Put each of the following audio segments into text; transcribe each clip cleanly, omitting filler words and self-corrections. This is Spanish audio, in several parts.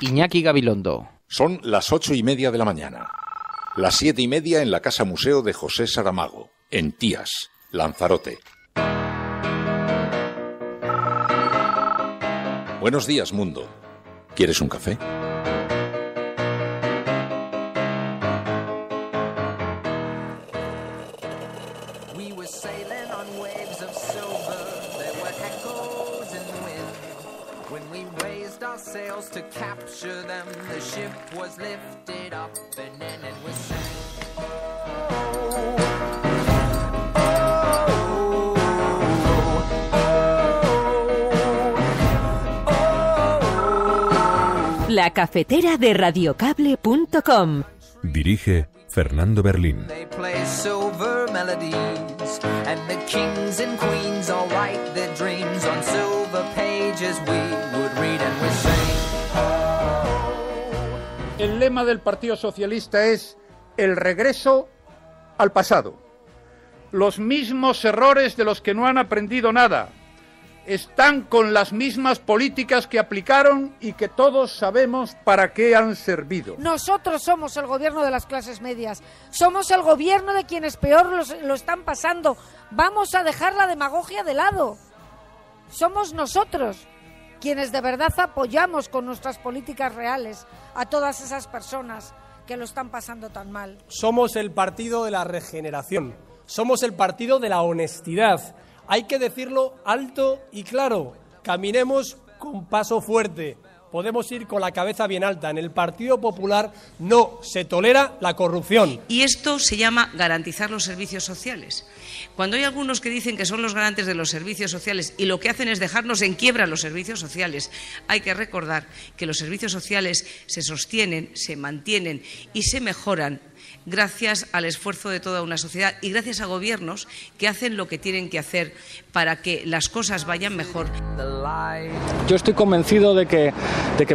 Iñaki Gabilondo. Son las 8:30 de la mañana. Las 7:30 en la Casa Museo de José Saramago, en Tías, Lanzarote. Buenos días, mundo. ¿Quieres un café? La cafetera de radiocable.com. Dirige Fernando Berlín. El lema del Partido Socialista es el regreso al pasado. Los mismos errores de los que no han aprendido nada. Están con las mismas políticas que aplicaron y que todos sabemos para qué han servido. Nosotros somos el gobierno de las clases medias, somos el gobierno de quienes peor lo están pasando. Vamos a dejar la demagogia de lado. Somos nosotros quienes de verdad apoyamos con nuestras políticas reales a todas esas personas que lo están pasando tan mal. Somos el partido de la regeneración, somos el partido de la honestidad. Hay que decirlo alto y claro, caminemos con paso fuerte. Podemos ir con la cabeza bien alta. En el Partido Popular no se tolera la corrupción. Y esto se llama garantizar los servicios sociales. Cuando hay algunos que dicen que son los garantes de los servicios sociales y lo que hacen es dejarnos en quiebra los servicios sociales, hay que recordar que los servicios sociales se sostienen, se mantienen y se mejoran gracias al esfuerzo de toda una sociedad y gracias a gobiernos que hacen lo que tienen que hacer para que las cosas vayan mejor. Yo estoy convencido de que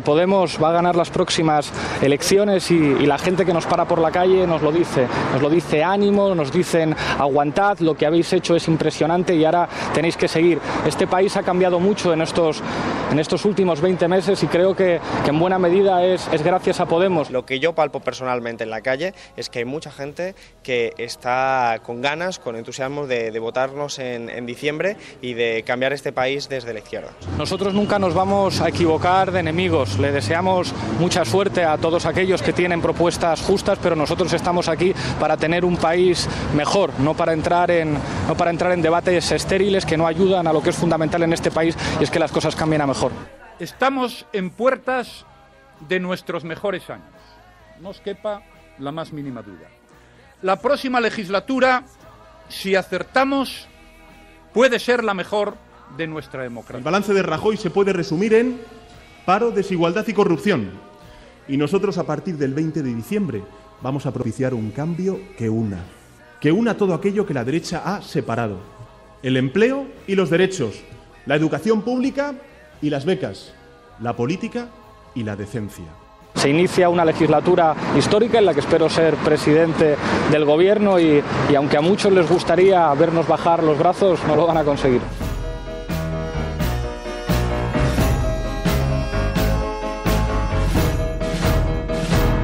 Podemos va a ganar las próximas elecciones y la gente que nos para por la calle nos lo dice ánimo, nos dicen aguantad, lo que habéis hecho es impresionante y ahora tenéis que seguir. Este país ha cambiado mucho en estos últimos 20 meses y creo que en buena medida es gracias a Podemos. Lo que yo palpo personalmente en la calle es que hay mucha gente que está con ganas, con entusiasmo de votarnos en diciembre y de cambiar este país desde la izquierda. Nosotros nunca nos vamos a equivocar de enemigos. Le deseamos mucha suerte a todos aquellos que tienen propuestas justas, pero nosotros estamos aquí para tener un país mejor, no para entrar en debates estériles que no ayudan a lo que es fundamental en este país, y es que las cosas cambien a mejor. Estamos en puertas de nuestros mejores años. No os quepa la más mínima duda. La próxima legislatura, si acertamos, puede ser la mejor de nuestra democracia. El balance de Rajoy se puede resumir en paro, desigualdad y corrupción. Y nosotros, a partir del 20 de diciembre, vamos a propiciar un cambio que una todo aquello que la derecha ha separado. El empleo y los derechos, la educación pública y las becas, la política y la decencia. Se inicia una legislatura histórica en la que espero ser presidente del gobierno y aunque a muchos les gustaría vernos bajar los brazos, no lo van a conseguir.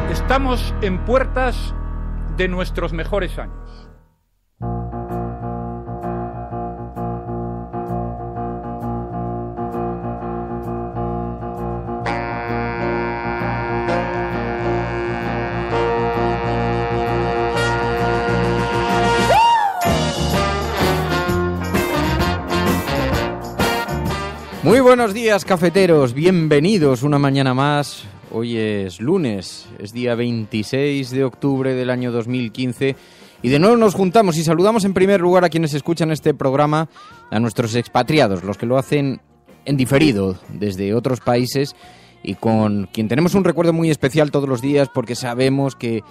Estamos en puertas de nuestros mejores años. Muy buenos días, cafeteros, bienvenidos una mañana más. Hoy es lunes, es día 26 de octubre del año 2015 y de nuevo nos juntamos y saludamos en primer lugar a quienes escuchan este programa, a nuestros expatriados, los que lo hacen en diferido desde otros países y con quien tenemos un recuerdo muy especial todos los días porque sabemos que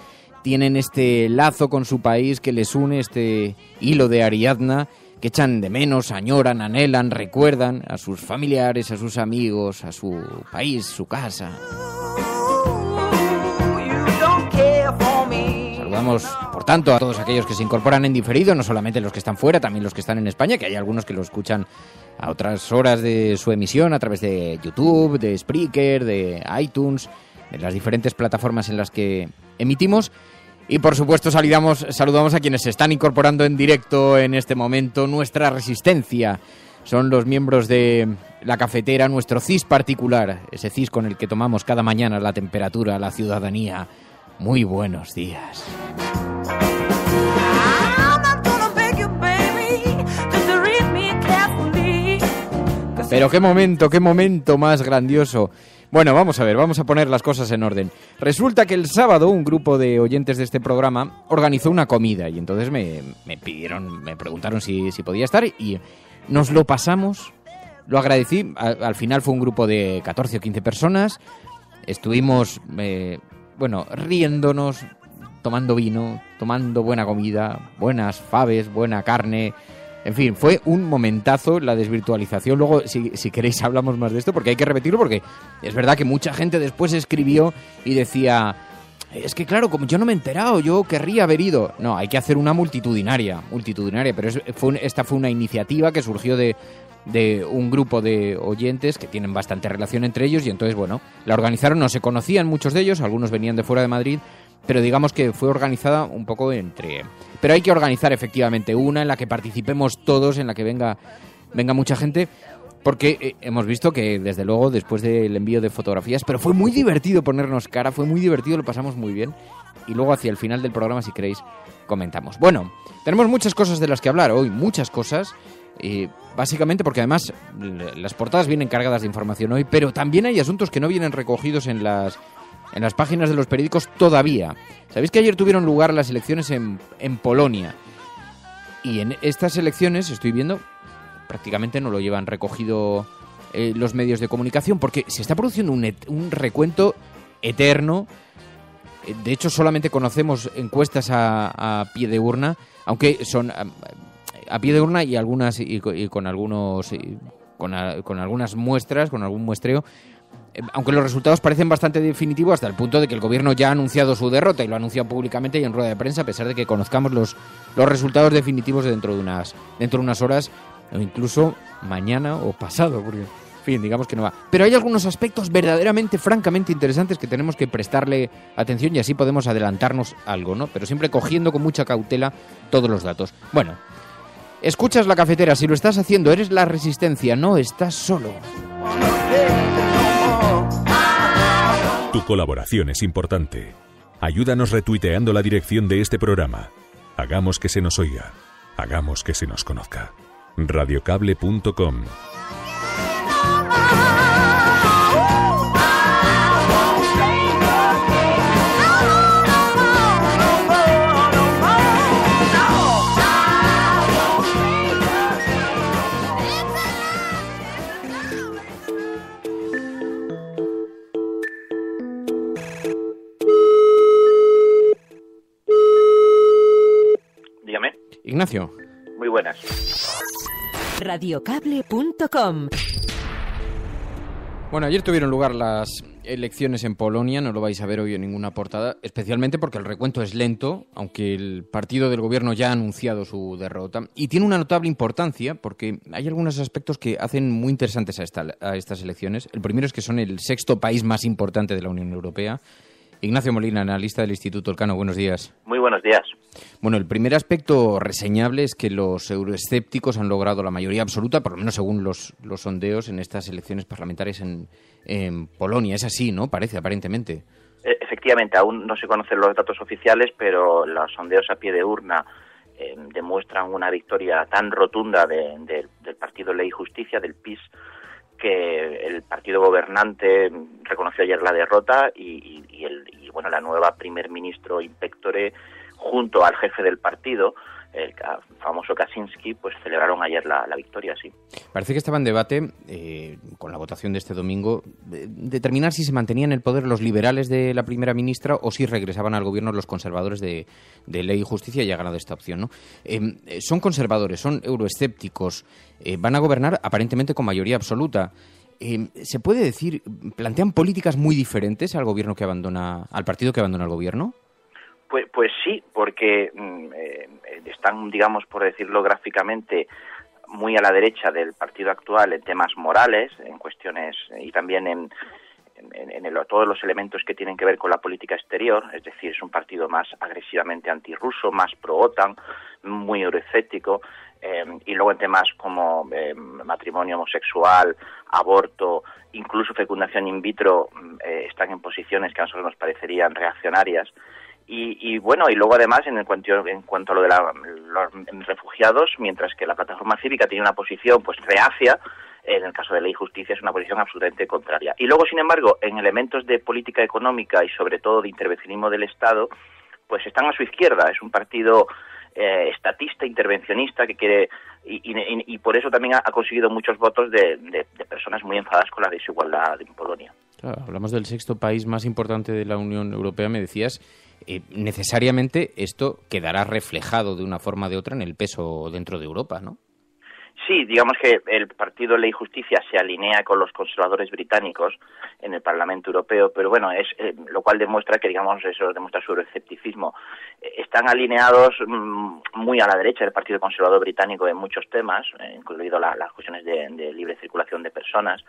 tienen este lazo con su país que les une, este hilo de Ariadna, que echan de menos, añoran, anhelan, recuerdan a sus familiares, a sus amigos, a su país, su casa. Saludamos, por tanto, a todos aquellos que se incorporan en diferido, no solamente los que están fuera, también los que están en España, que hay algunos que lo escuchan a otras horas de su emisión a través de YouTube, de Spreaker, de iTunes, de las diferentes plataformas en las que emitimos. Y por supuesto saludamos a quienes se están incorporando en directo en este momento. Nuestra resistencia son los miembros de la cafetera, nuestro CIS particular, ese CIS con el que tomamos cada mañana la temperatura a la ciudadanía. Muy buenos días. Pero qué momento más grandioso. Bueno, vamos a ver, vamos a poner las cosas en orden. Resulta que el sábado un grupo de oyentes de este programa organizó una comida y entonces me preguntaron si podía estar y nos lo pasamos, lo agradecí. Al final fue un grupo de 14 o 15 personas. Estuvimos, riéndonos, tomando vino, tomando buena comida, buenas faves, buena carne. En fin, fue un momentazo la desvirtualización. Luego, si queréis, hablamos más de esto, porque hay que repetirlo, porque es verdad que mucha gente después escribió y decía, es que claro, como yo no me he enterado, yo querría haber ido. No, hay que hacer una multitudinaria, pero esta fue una iniciativa que surgió de un grupo de oyentes que tienen bastante relación entre ellos y entonces, la organizaron, no se conocían muchos de ellos, algunos venían de fuera de Madrid, pero digamos que fue organizada un poco entre... Pero hay que organizar efectivamente una en la que participemos todos, en la que venga mucha gente, porque hemos visto que desde luego después del envío de fotografías, pero fue muy divertido ponernos cara, fue muy divertido, lo pasamos muy bien, y luego hacia el final del programa, si queréis, comentamos. Bueno, tenemos muchas cosas de las que hablar hoy, muchas cosas, básicamente porque además las portadas vienen cargadas de información hoy, pero también hay asuntos que no vienen recogidos en las páginas de los periódicos todavía. Sabéis que ayer tuvieron lugar las elecciones en Polonia. Y en estas elecciones, estoy viendo, prácticamente no lo llevan recogido los medios de comunicación, porque se está produciendo un recuento eterno. De hecho, solamente conocemos encuestas a pie de urna, aunque son a pie de urna y algunas con algunas muestras, con algún muestreo. Aunque los resultados parecen bastante definitivos hasta el punto de que el gobierno ya ha anunciado su derrota y lo ha anunciado públicamente y en rueda de prensa, a pesar de que conozcamos los resultados definitivos dentro de unas horas o incluso mañana o pasado, porque, en fin, digamos que no va. Pero hay algunos aspectos verdaderamente, francamente interesantes que tenemos que prestarle atención y así podemos adelantarnos algo, ¿no? Pero siempre cogiendo con mucha cautela todos los datos. Bueno, escuchas la cafetera, si lo estás haciendo, eres la resistencia, no estás solo. Tu colaboración es importante. Ayúdanos retuiteando la dirección de este programa. Hagamos que se nos oiga. Hagamos que se nos conozca. Radiocable.com. Dígame. Ignacio. Muy buenas. Radiocable.com. Bueno, ayer tuvieron lugar las elecciones en Polonia, no lo vais a ver hoy en ninguna portada, especialmente porque el recuento es lento, aunque el partido del gobierno ya ha anunciado su derrota, y tiene una notable importancia porque hay algunos aspectos que hacen muy interesantes a estas elecciones. El primero es que son el sexto país más importante de la Unión Europea. Ignacio Molina, analista del Instituto Elcano, buenos días. Muy buenos días. Bueno, el primer aspecto reseñable es que los euroescépticos han logrado la mayoría absoluta, por lo menos según los sondeos, en estas elecciones parlamentarias en Polonia. Es así, ¿no? Parece, aparentemente. Efectivamente, aún no se conocen los datos oficiales, pero los sondeos a pie de urna demuestran una victoria tan rotunda del partido Ley y Justicia, del PiS, que el partido gobernante reconoció ayer la derrota y la nueva primer ministro in pectore, junto al jefe del partido, el famoso Kaczynski, pues celebraron ayer la victoria, sí. Parece que estaba en debate, con la votación de este domingo, determinar si se mantenían en el poder los liberales de la primera ministra o si regresaban al gobierno los conservadores de Ley y Justicia, y ha ganado esta opción, ¿no? Son conservadores, son euroescépticos, van a gobernar aparentemente con mayoría absoluta. ¿Se puede decir, plantean políticas muy diferentes al gobierno que abandona, al partido que abandona el gobierno? Pues sí, porque están, digamos, por decirlo gráficamente, muy a la derecha del partido actual en temas morales, en cuestiones y también en todos los elementos que tienen que ver con la política exterior, es decir, es un partido más agresivamente antirruso, más pro-OTAN, muy euroescéptico, y luego en temas como matrimonio homosexual, aborto, incluso fecundación in vitro, están en posiciones que a nosotros nos parecerían reaccionarias. Y bueno, y luego además en cuanto a lo de los refugiados, mientras que la plataforma cívica tiene una posición pues reacia, en el caso de Ley y Justicia es una posición absolutamente contraria. Y luego, sin embargo, en elementos de política económica y sobre todo de intervencionismo del Estado, pues están a su izquierda. Es un partido estatista, intervencionista, que quiere y por eso también ha conseguido muchos votos de personas muy enfadadas con la desigualdad en Polonia. Claro, hablamos del sexto país más importante de la Unión Europea, me decías. Necesariamente esto quedará reflejado de una forma o de otra en el peso dentro de Europa, ¿no? Sí, digamos que el partido Ley y Justicia se alinea con los conservadores británicos en el Parlamento Europeo, pero bueno, es lo cual demuestra que, digamos, eso demuestra su escepticismo. Están alineados muy a la derecha del Partido Conservador Británico en muchos temas, incluido las cuestiones de libre circulación de personas,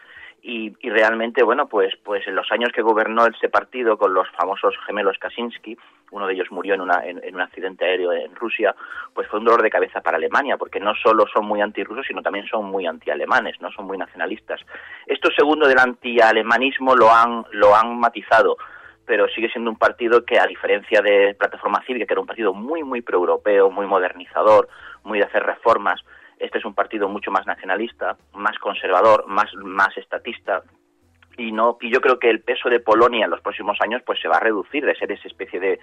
y realmente, bueno, pues en los años que gobernó ese partido con los famosos gemelos Kaczynski, uno de ellos murió en un accidente aéreo en Rusia, pues fue un dolor de cabeza para Alemania, porque no solo son muy antirrusos, sino también son muy antialemanes, no son muy nacionalistas. Esto segundo del antialemanismo lo han matizado, pero sigue siendo un partido que, a diferencia de Plataforma Cívica, que era un partido muy proeuropeo, muy modernizador, muy de hacer reformas, este es un partido mucho más nacionalista, más conservador, más estatista. Y yo creo que el peso de Polonia en los próximos años pues se va a reducir de ser esa especie de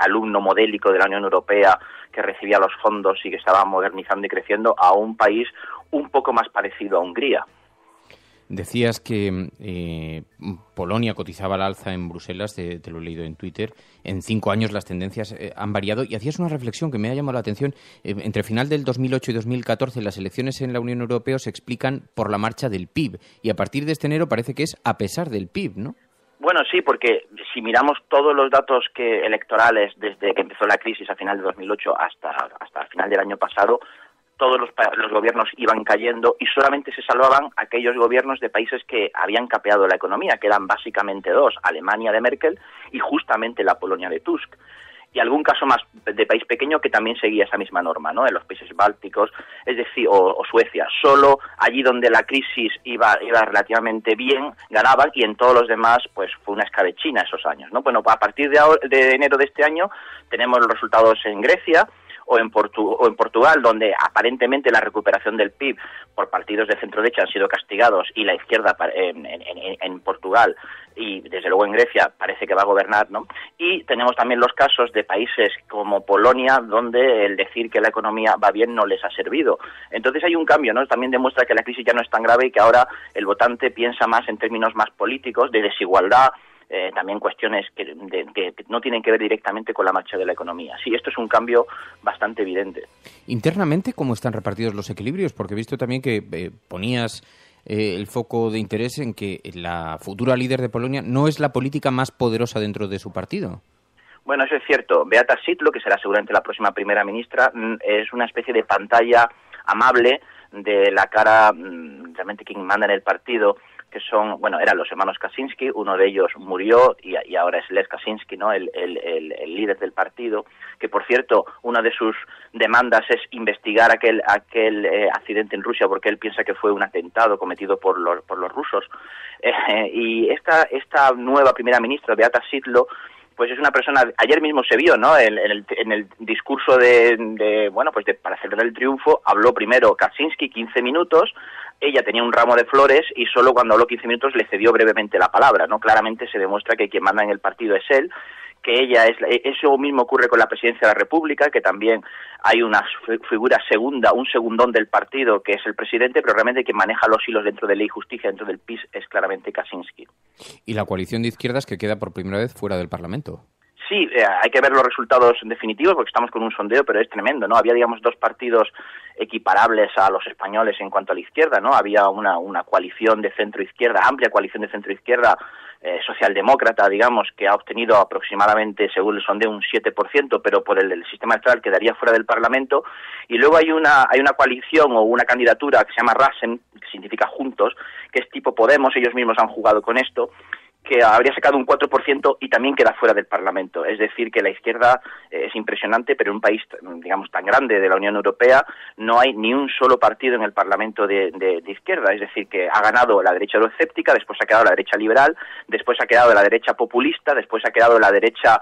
alumno modélico de la Unión Europea que recibía los fondos y que estaba modernizando y creciendo a un país un poco más parecido a Hungría. Decías que Polonia cotizaba al alza en Bruselas, te lo he leído en Twitter. En 5 años las tendencias han variado y hacías una reflexión que me ha llamado la atención. Entre final del 2008 y 2014 las elecciones en la Unión Europea se explican por la marcha del PIB y a partir de este enero parece que es a pesar del PIB, ¿no? Bueno, sí, porque si miramos todos los datos electorales desde que empezó la crisis a final de 2008 hasta el final del año pasado, todos los gobiernos iban cayendo y solamente se salvaban aquellos gobiernos de países que habían capeado la economía, que eran básicamente dos, Alemania de Merkel y justamente la Polonia de Tusk. Y algún caso más de país pequeño que también seguía esa misma norma, ¿no? En los países bálticos, es decir, o Suecia. Solo allí donde la crisis iba relativamente bien, ganaban, y en todos los demás, pues fue una escabechina esos años, ¿no? Bueno, a partir de enero de este año tenemos los resultados en Grecia, o en Portugal, donde aparentemente la recuperación del PIB por partidos de centro-derecha han sido castigados y la izquierda en Portugal y desde luego en Grecia parece que va a gobernar, ¿no? Y tenemos también los casos de países como Polonia, donde el decir que la economía va bien no les ha servido. Entonces hay un cambio, ¿no? También demuestra que la crisis ya no es tan grave y que ahora el votante piensa más en términos más políticos, de desigualdad, también cuestiones que no tienen que ver directamente con la marcha de la economía. Sí, esto es un cambio bastante evidente. Internamente, ¿cómo están repartidos los equilibrios? Porque he visto también que ponías el foco de interés en que la futura líder de Polonia no es la política más poderosa dentro de su partido. Bueno, eso es cierto. Beata Szydło, que será seguramente la próxima primera ministra, es una especie de pantalla amable de la cara realmente quien manda en el partido, que son, bueno, eran los hermanos Kaczynski, uno de ellos murió y ahora es Lech Kaczynski, ¿no? El líder del partido, que por cierto, una de sus demandas es investigar aquel accidente en Rusia porque él piensa que fue un atentado cometido por los rusos. Y esta nueva primera ministra, Beata Szydło, pues es una persona, ayer mismo se vio, ¿no? En el discurso para celebrar el triunfo, habló primero Kaczynski 15 minutos, ella tenía un ramo de flores y solo cuando habló 15 minutos le cedió brevemente la palabra, ¿no? Claramente se demuestra que quien manda en el partido es él, que ella es... Eso mismo ocurre con la presidencia de la República, que también hay una figura segunda, un segundón del partido, que es el presidente, pero realmente quien maneja los hilos dentro de Ley y Justicia, dentro del PiS, es claramente Kaczynski. Y la coalición de izquierdas que queda por primera vez fuera del Parlamento. Sí, hay que ver los resultados definitivos porque estamos con un sondeo, pero es tremendo, ¿no? Había, digamos, dos partidos equiparables a los españoles en cuanto a la izquierda, ¿no? Había una coalición de centro-izquierda, amplia coalición de centro-izquierda, socialdemócrata, digamos, que ha obtenido aproximadamente, según el sondeo, un 7%, pero por el sistema electoral quedaría fuera del Parlamento. Y luego hay una coalición o una candidatura que se llama RASEM, que significa Juntos, que es tipo Podemos, ellos mismos han jugado con esto, que habría sacado un 4% y también queda fuera del Parlamento. Es decir, que la izquierda es impresionante, pero en un país, digamos, tan grande de la Unión Europea no hay ni un solo partido en el Parlamento de izquierda. Es decir, que ha ganado la derecha euroescéptica, después ha quedado la derecha liberal, después ha quedado la derecha populista, después ha quedado la derecha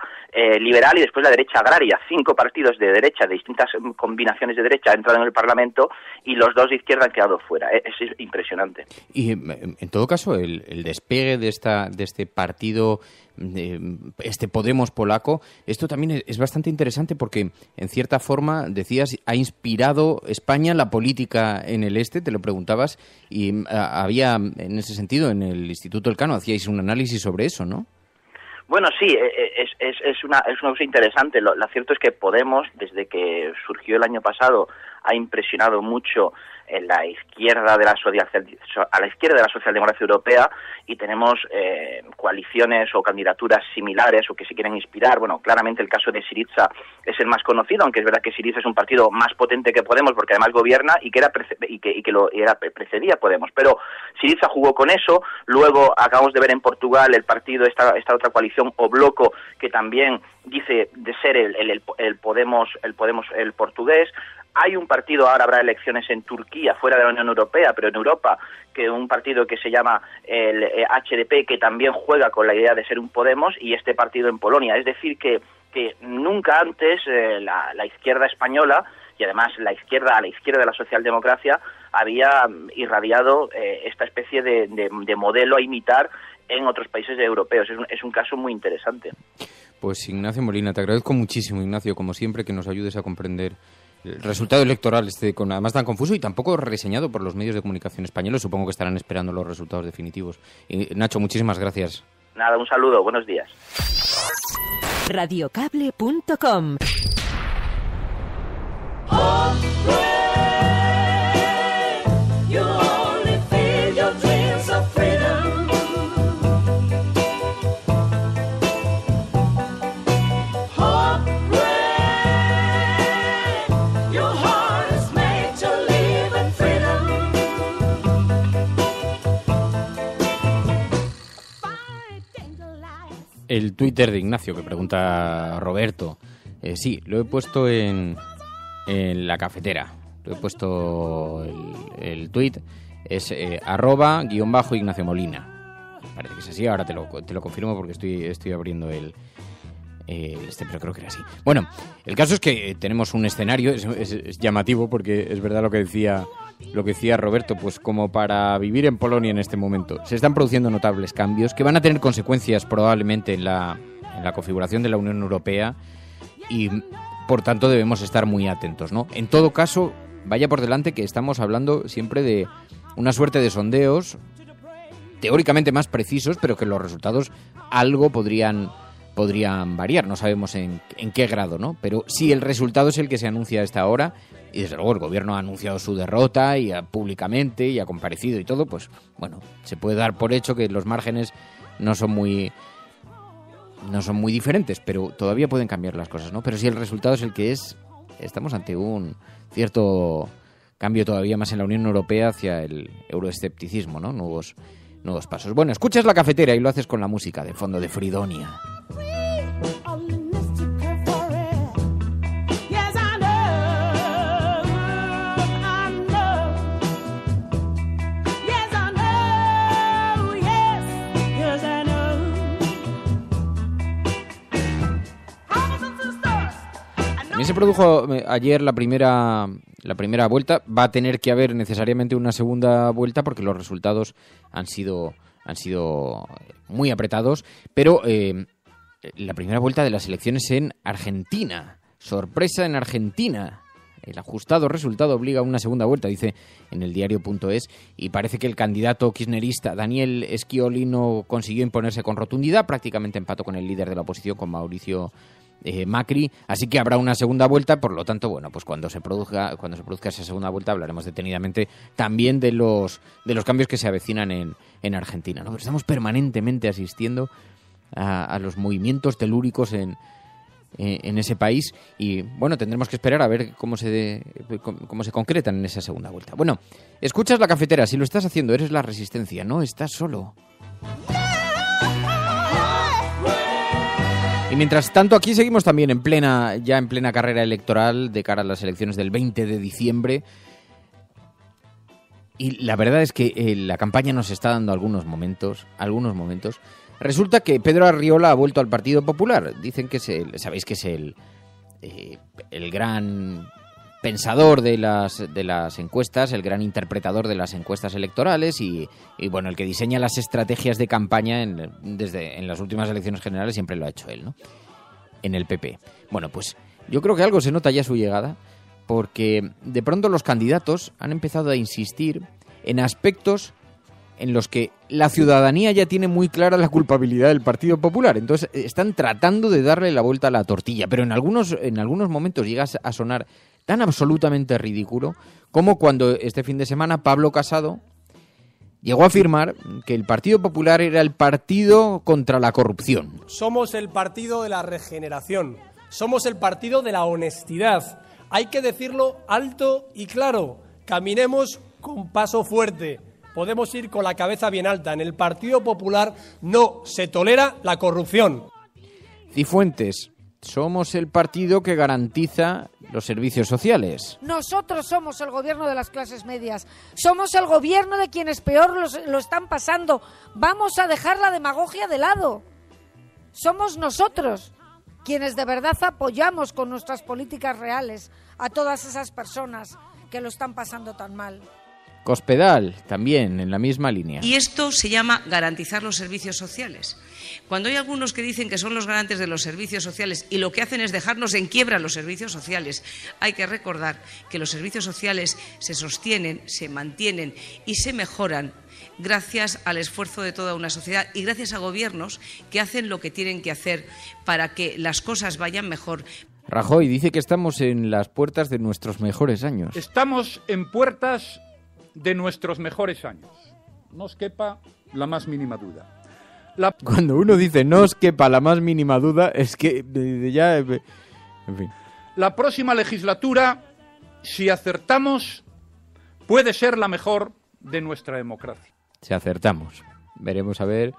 liberal y después la derecha agraria. 5 partidos de derecha, de distintas combinaciones de derecha, han entrado en el Parlamento y los 2 de izquierda han quedado fuera. Es impresionante. Y en todo caso, el despegue de este partido, este Podemos polaco, esto también es bastante interesante porque, en cierta forma, decías, ha inspirado España la política en el este, te lo preguntabas, y había, en ese sentido, en el Instituto Elcano, hacíais un análisis sobre eso, ¿no? Bueno, sí, es una cosa interesante. Lo cierto es que Podemos, desde que surgió el año pasado, ha impresionado mucho en la izquierda de la socialdemocracia europea, y tenemos coaliciones o candidaturas similares o que se quieren inspirar. Bueno, claramente el caso de Syriza es el más conocido, aunque es verdad que Syriza es un partido más potente que Podemos porque además gobierna y que precedía a Podemos. Pero Syriza jugó con eso. Luego acabamos de ver en Portugal el partido, esta otra coalición o bloco, que también dice de ser el Podemos portugués. Hay un partido, ahora habrá elecciones en Turquía, fuera de la Unión Europea, pero en Europa, que un partido que se llama el HDP, que también juega con la idea de ser un Podemos, y este partido en Polonia. Es decir, que nunca antes la izquierda española, y además a la izquierda de la socialdemocracia, había irradiado esta especie de modelo a imitar en otros países europeos. Es un caso muy interesante. Pues Ignacio Molina, te agradezco muchísimo, Ignacio, como siempre, que nos ayudes a comprender el resultado electoral, además tan confuso y tampoco reseñado por los medios de comunicación españoles. Supongo que estarán esperando los resultados definitivos. Y, Nacho, muchísimas gracias. Nada, un saludo, buenos días. Radiocable.com. El Twitter de Ignacio, que pregunta Roberto. Sí, lo he puesto en la cafetera. Lo he puesto el tweet. Es @_Ignacio Molina. Parece que es así, ahora te lo confirmo porque estoy abriendo pero creo que era así. Bueno, el caso es que tenemos un escenario, es llamativo porque es verdad lo que decía Roberto, pues como para vivir en Polonia en este momento. Se están produciendo notables cambios que van a tener consecuencias probablemente en la configuración de la Unión Europea y, por tanto, debemos estar muy atentos, ¿no? En todo caso, vaya por delante que estamos hablando siempre de una suerte de sondeos teóricamente más precisos, pero que los resultados algo podrían variar. No sabemos en qué grado, ¿no? Pero si el resultado es el que se anuncia a esta hora, y desde luego el gobierno ha anunciado su derrota y públicamente y ha comparecido y todo, pues bueno, se puede dar por hecho que los márgenes no son muy diferentes, pero todavía pueden cambiar las cosas, ¿no? Pero si el resultado es el que es, estamos ante un cierto cambio todavía más en la Unión Europea hacia el euroescepticismo, ¿no? Nuevos pasos. Bueno, escuchas la cafetera y lo haces con la música de fondo de Fridonia. También se produjo ayer la primera vuelta. Va a tener que haber necesariamente una segunda vuelta porque los resultados han sido muy apretados. Pero la primera vuelta de las elecciones en Argentina. Sorpresa en Argentina. El ajustado resultado obliga a una segunda vuelta, dice en el diario.es, y parece que el candidato kirchnerista Daniel Scioli no consiguió imponerse con rotundidad, prácticamente empató con el líder de la oposición, con Mauricio Macri, así que habrá una segunda vuelta. Por lo tanto, bueno, pues cuando se produzca esa segunda vuelta hablaremos detenidamente también de los cambios que se avecinan en Argentina, ¿no? Pero estamos permanentemente asistiendo a los movimientos telúricos en ese país y, bueno, tendremos que esperar a ver cómo se concretan en esa segunda vuelta. Bueno, escuchas La Cafetera, si lo estás haciendo eres la Resistencia, no estás solo. Y mientras tanto aquí seguimos también en plena carrera electoral de cara a las elecciones del 20 de diciembre. Y la verdad es que la campaña nos está dando algunos momentos. Resulta que Pedro Arriola ha vuelto al Partido Popular. Dicen que sabéis que es el gran pensador de las encuestas, el gran interpretador de las encuestas electorales y bueno, el que diseña las estrategias de campaña en las últimas elecciones generales siempre lo ha hecho él, ¿no? En el PP. Bueno, pues yo creo que algo se nota ya su llegada, porque de pronto los candidatos han empezado a insistir en aspectos en los que la ciudadanía ya tiene muy clara la culpabilidad del Partido Popular. Entonces están tratando de darle la vuelta a la tortilla, pero en algunos momentos llega a sonar tan absolutamente ridículo como cuando este fin de semana Pablo Casado llegó a afirmar que el Partido Popular era el partido contra la corrupción. Somos el partido de la regeneración, somos el partido de la honestidad. Hay que decirlo alto y claro, caminemos con paso fuerte. Podemos ir con la cabeza bien alta. En el Partido Popular no se tolera la corrupción. Cifuentes, somos el partido que garantiza los servicios sociales. Nosotros somos el gobierno de las clases medias. Somos el gobierno de quienes peor lo están pasando. Vamos a dejar la demagogia de lado. Somos nosotros quienes de verdad apoyamos con nuestras políticas reales a todas esas personas que lo están pasando tan mal. Cospedal, también en la misma línea. Y esto se llama garantizar los servicios sociales. Cuando hay algunos que dicen que son los garantes de los servicios sociales y lo que hacen es dejarnos en quiebra los servicios sociales, hay que recordar que los servicios sociales se sostienen, se mantienen y se mejoran gracias al esfuerzo de toda una sociedad y gracias a gobiernos que hacen lo que tienen que hacer para que las cosas vayan mejor. Rajoy dice que estamos en las puertas de nuestros mejores años. Estamos en puertas de nuestros mejores años. No os quepa la más mínima duda. Cuando uno dice no os quepa la más mínima duda, es que ya... En fin. La próxima legislatura, si acertamos, puede ser la mejor de nuestra democracia. Si acertamos. Veremos a ver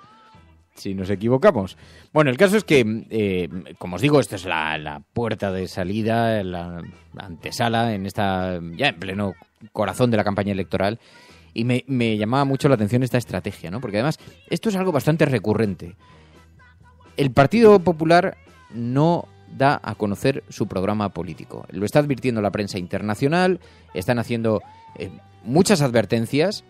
si nos equivocamos. Bueno, el caso es que, como os digo, esto es la puerta de salida, la antesala ya en pleno corazón de la campaña electoral. Y me llamaba mucho la atención esta estrategia, ¿no? Porque además esto es algo bastante recurrente. El Partido Popular no da a conocer su programa político. Lo está advirtiendo la prensa internacional, están haciendo muchas advertencias,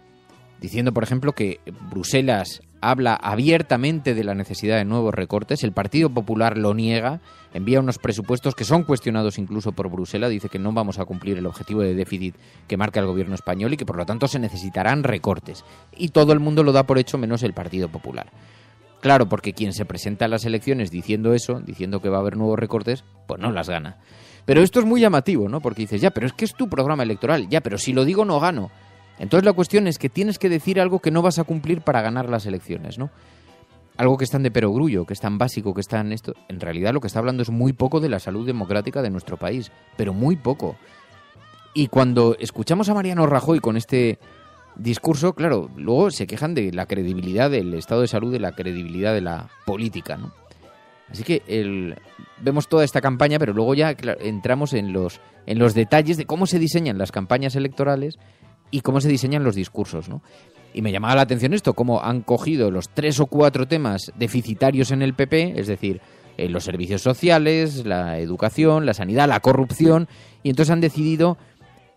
diciendo, por ejemplo, que Bruselas habla abiertamente de la necesidad de nuevos recortes. El Partido Popular lo niega, envía unos presupuestos que son cuestionados incluso por Bruselas, dice que no vamos a cumplir el objetivo de déficit que marca el gobierno español y que por lo tanto se necesitarán recortes. Y todo el mundo lo da por hecho menos el Partido Popular. Claro, porque quien se presenta a las elecciones diciendo eso, diciendo que va a haber nuevos recortes, pues no las gana. Pero esto es muy llamativo, ¿no? Porque dices, ya, pero es que es tu programa electoral, ya, pero si lo digo no gano. Entonces la cuestión es que tienes que decir algo que no vas a cumplir para ganar las elecciones, ¿no? Algo que es tan de perogrullo, que es tan básico, que es tan esto. En realidad lo que está hablando es muy poco de la salud democrática de nuestro país, pero muy poco. Y cuando escuchamos a Mariano Rajoy con este discurso, claro, luego se quejan de la credibilidad del estado de salud, de la credibilidad de la política, ¿no? Así que vemos toda esta campaña, pero luego ya entramos en los detalles de cómo se diseñan las campañas electorales y cómo se diseñan los discursos, ¿no? Y me llamaba la atención esto, cómo han cogido los 3 o 4 temas deficitarios en el PP, es decir, los servicios sociales, la educación, la sanidad, la corrupción, y entonces han decidido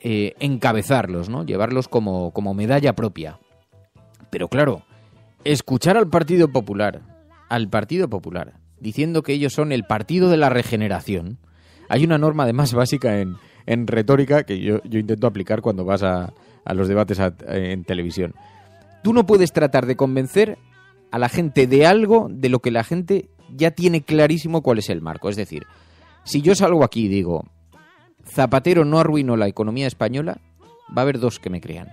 encabezarlos, ¿no? Llevarlos como medalla propia. Pero claro, escuchar al Partido Popular, diciendo que ellos son el partido de la regeneración. Hay una norma además básica en retórica que yo intento aplicar cuando vas a los debates en televisión. Tú no puedes tratar de convencer a la gente de algo de lo que la gente ya tiene clarísimo cuál es el marco. Es decir, si yo salgo aquí y digo Zapatero no arruinó la economía española, va a haber dos que me crean.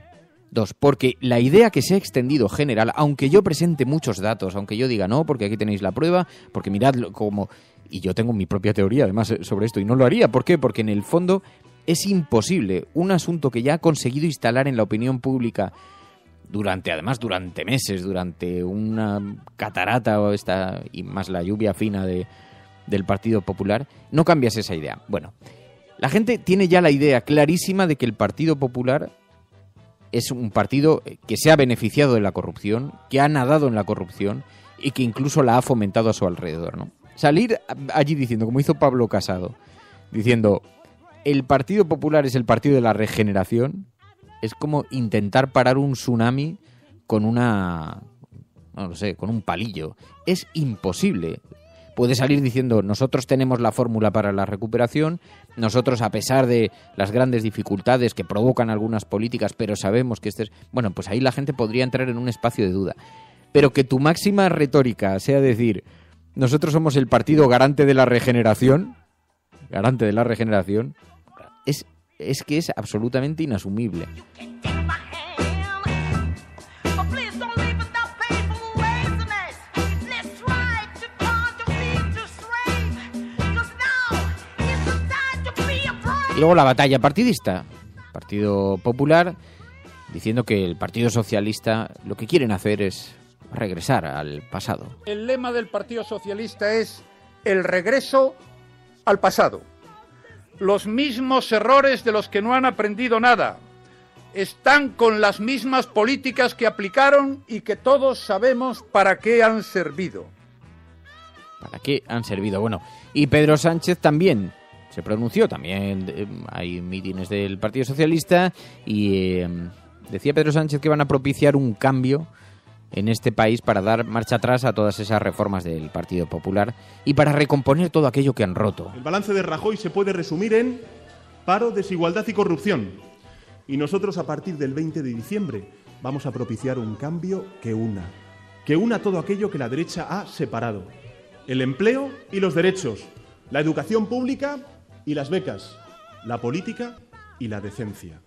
Dos, porque la idea que se ha extendido general, aunque yo presente muchos datos, aunque yo diga no, porque aquí tenéis la prueba, porque mirad cómo... Y yo tengo mi propia teoría, además, sobre esto, y no lo haría. ¿Por qué? Porque en el fondo es imposible un asunto que ya ha conseguido instalar en la opinión pública durante meses, durante una catarata y más la lluvia fina del Partido Popular, no cambias esa idea. Bueno, la gente tiene ya la idea clarísima de que el Partido Popular es un partido que se ha beneficiado de la corrupción, que ha nadado en la corrupción y que incluso la ha fomentado a su alrededor, ¿no? Salir allí diciendo, como hizo Pablo Casado, diciendo el Partido Popular es el partido de la regeneración, es como intentar parar un tsunami con con un palillo. Es imposible. Puede salir diciendo, nosotros tenemos la fórmula para la recuperación, nosotros a pesar de las grandes dificultades que provocan algunas políticas, pero sabemos que Bueno, pues ahí la gente podría entrar en un espacio de duda. Pero que tu máxima retórica sea decir, nosotros somos el partido garante de la regeneración, es que es absolutamente inasumible. Y luego la batalla partidista. Partido Popular diciendo que el Partido Socialista lo que quieren hacer es regresar al pasado. El lema del Partido Socialista es el regreso al pasado. Los mismos errores de los que no han aprendido nada. Están con las mismas políticas que aplicaron y que todos sabemos para qué han servido. ¿Para qué han servido? Bueno, y Pedro Sánchez también se pronunció, también hay mítines del Partido Socialista y decía Pedro Sánchez que van a propiciar un cambio en este país para dar marcha atrás a todas esas reformas del Partido Popular y para recomponer todo aquello que han roto. El balance de Rajoy se puede resumir en paro, desigualdad y corrupción. Y nosotros a partir del 20 de diciembre vamos a propiciar un cambio que una todo aquello que la derecha ha separado. El empleo y los derechos, la educación pública y las becas, la política y la decencia.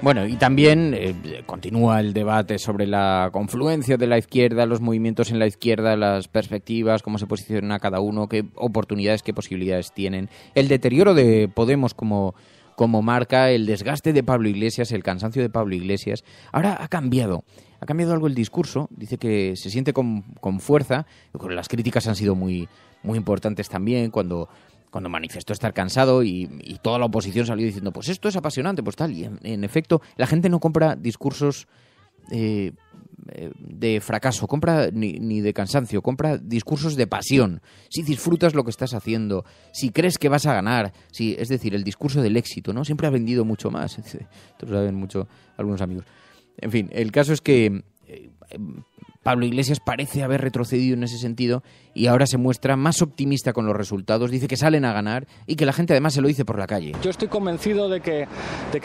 Bueno, y también continúa el debate sobre la confluencia de la izquierda, los movimientos en la izquierda, las perspectivas, cómo se posiciona cada uno, qué oportunidades, qué posibilidades tienen. El deterioro de Podemos como marca, el desgaste de Pablo Iglesias, el cansancio de Pablo Iglesias. Ahora ha cambiado algo el discurso, dice que se siente con fuerza, las críticas han sido muy, muy importantes también cuando manifestó estar cansado y toda la oposición salió diciendo, pues esto es apasionante, pues tal, y en efecto la gente no compra discursos de fracaso, compra ni de cansancio, compra discursos de pasión, si disfrutas lo que estás haciendo, si crees que vas a ganar, es decir, el discurso del éxito, ¿no? Siempre ha vendido mucho más, esto lo saben mucho algunos amigos. En fin, el caso es que Pablo Iglesias parece haber retrocedido en ese sentido y ahora se muestra más optimista con los resultados, dice que salen a ganar y que la gente además se lo dice por la calle. Yo estoy convencido de que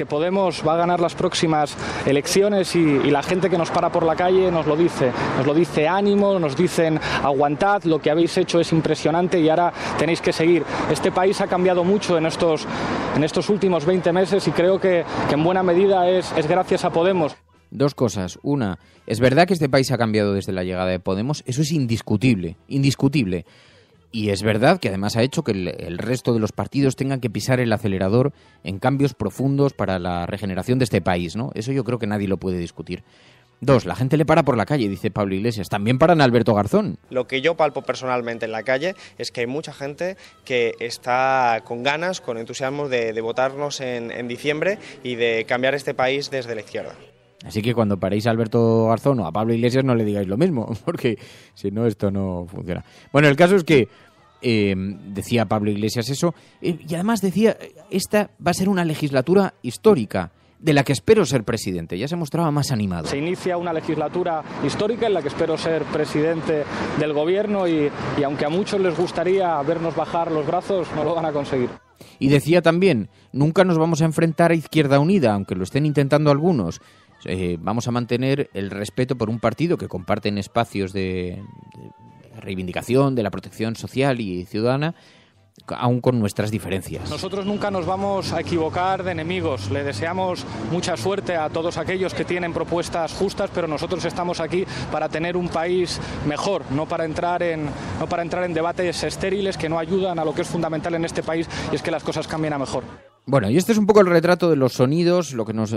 Podemos va a ganar las próximas elecciones y la gente que nos para por la calle nos lo dice ánimo, nos dicen aguantad, lo que habéis hecho es impresionante y ahora tenéis que seguir. Este país ha cambiado mucho en estos últimos 20 meses y creo que en buena medida es gracias a Podemos. Dos cosas. Una, es verdad que este país ha cambiado desde la llegada de Podemos, eso es indiscutible. Y es verdad que además ha hecho que el resto de los partidos tengan que pisar el acelerador en cambios profundos para la regeneración de este país, ¿no? Eso yo creo que nadie lo puede discutir. Dos, la gente le para por la calle, dice Pablo Iglesias. También paran a Alberto Garzón. Lo que yo palpo personalmente en la calle es que hay mucha gente que está con ganas, con entusiasmo de votarnos en diciembre y de cambiar este país desde la izquierda. Así que cuando paréis a Alberto Garzón o a Pablo Iglesias no le digáis lo mismo, porque si no esto no funciona. Bueno, el caso es que decía Pablo Iglesias eso, y además decía, esta va a ser una legislatura histórica. de la que espero ser presidente. Ya se mostraba más animado. Se inicia una legislatura histórica en la que espero ser presidente del gobierno y aunque a muchos les gustaría vernos bajar los brazos, no lo van a conseguir. Y decía también, nunca nos vamos a enfrentar a Izquierda Unida, aunque lo estén intentando algunos. Vamos a mantener el respeto por un partido que comparten espacios de reivindicación de la protección social y ciudadana, aún con nuestras diferencias. Nosotros nunca nos vamos a equivocar de enemigos. Le deseamos mucha suerte a todos aquellos que tienen propuestas justas, pero nosotros estamos aquí para tener un país mejor, no para entrar en debates estériles que no ayudan a lo que es fundamental en este país, y es que las cosas cambien a mejor. Bueno, y este es un poco el retrato de los sonidos, lo que nos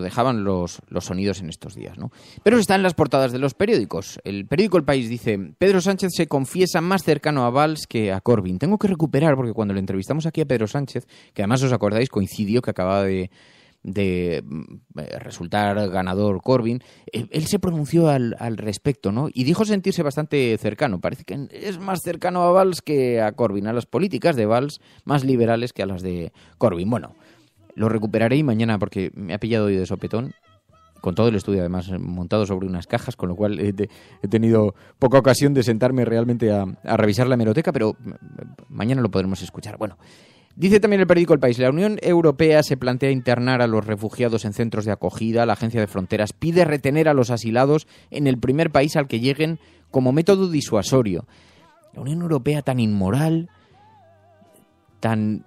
dejaban los sonidos en estos días, ¿no? Pero está en las portadas de los periódicos. El periódico El País dice: Pedro Sánchez se confiesa más cercano a Valls que a Corbyn. Tengo que recuperar, porque cuando le entrevistamos aquí a Pedro Sánchez, que además os acordáis, coincidió que acababa de resultar ganador Corbyn, él se pronunció al respecto, ¿no? Y dijo sentirse bastante cercano. Parece que es más cercano a Valls que a Corbyn, a las políticas de Valls más liberales que a las de Corbyn. Bueno, lo recuperaré y mañana, porque me ha pillado hoy de sopetón, con todo el estudio además montado sobre unas cajas, con lo cual he tenido poca ocasión de sentarme realmente a revisar la hemeroteca, pero mañana lo podremos escuchar. Bueno, dice también el periódico El País: la Unión Europea se plantea internar a los refugiados en centros de acogida. La Agencia de Fronteras pide retener a los asilados en el primer país al que lleguen como método disuasorio. La Unión Europea tan inmoral, tan